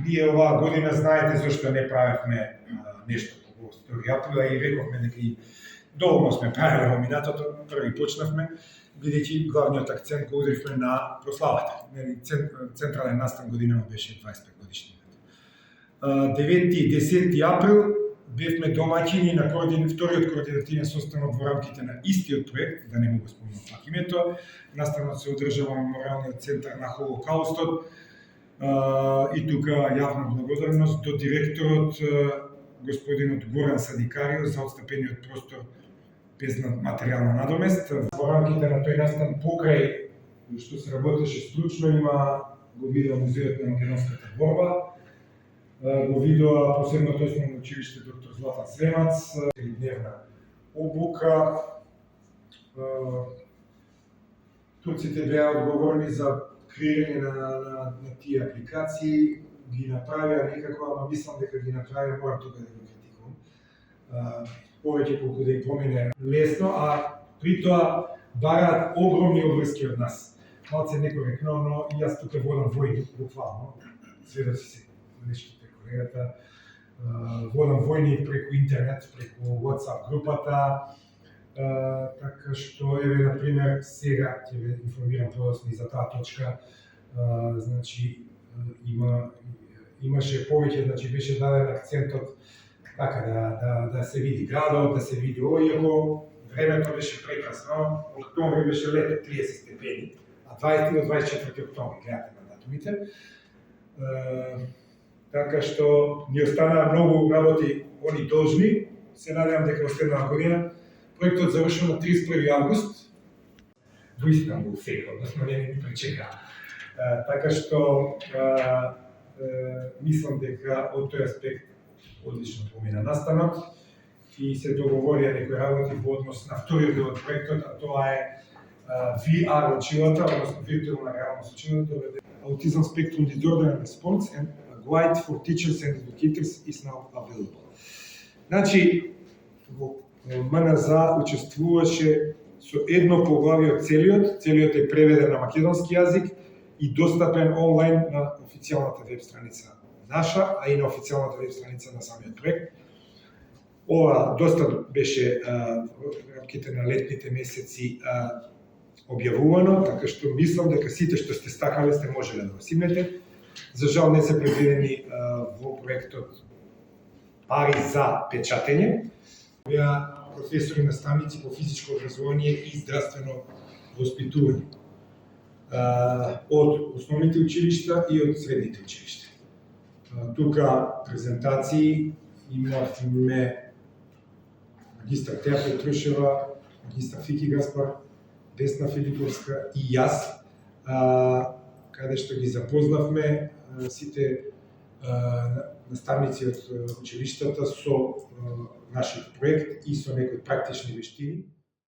Ние оваа година знаете зашто не правевме нешто по 2 април и рековме дека и доволно сме правиле во минатото, први почнавме, бидејќи главниот акцент го удрivме на прославата. Централен настан година беше 25 годишнината. 9 и 10 април бевме домаќини на вториот координативен состанок во рамките на истиот проект, да не му го спомнам пак името. Настанот се одржава во Меморијалниот центар на Холокаустот. И тука јавна благодарност до директорот господинот Горан Садикарио за отстапениот простор без материјална надомест. Во рамките на тој настан покрај што се работеше стручно го видео музеот на македонската борба, го видео посебното основно училиште доктор Златан Сремац, дневна обука. Турците беа одговорни за креирање на тие апликации, ги направија некако, ама мислам дека ги направија, морам тука да го критикувам. Повеќе колку да им помине лесно, а при тоа бараат огромни обврски од нас. Малце некоректно, но и јас тука водам војни, буквално, сведоци се нешто колегата, водам војни преку интернет, преку WhatsApp групата, така што, еве, например, сега ќе ве информирам подоцна и за таа точка, значи, имаше повеќе, значи, беше даден акцентот така да се види градот, да се види иако времето беше прекрасно, октомври беше лето 30 степени, а 20 до 24 октомври, гледате на датумите. Така што ни останаа многу работи они должни, се надевам дека во следната година проектот завршува на 31 август. До Истанбул сега, односно не ни пречека. Така што мислам дека од тој аспект одлично помина настанот и се договорија некои работи во однос на вториот дел од проектот, а тоа е VR училата, односно виртуелна реалност училата, Autism Spectrum Disorder and Response and a Guide for Teachers and Educators is now available. Значи, во МНЗ учествуваше со едно поглавје од целиот е преведен на македонски јазик и достапен онлайн на официјалната веб страница наша, а и на официјалната веб страница на самиот проект. Ова доста беше во рамките на летните месеци објавувано, така што мислам дека сите што сте стакале сте можеле да го симнете. За жал не се предвидени во проектот пари за печатење. Беа професори наставници по физичко образование и здравствено воспитување од основните училишта и од средните училишта. Тука презентации имавме магистар Теја Петрушева, магистар Фики Гаспар, Десна Филиповска и јас, каде што ги запознавме сите наставници од училиштата со нашиот проект и со некои практични вештини.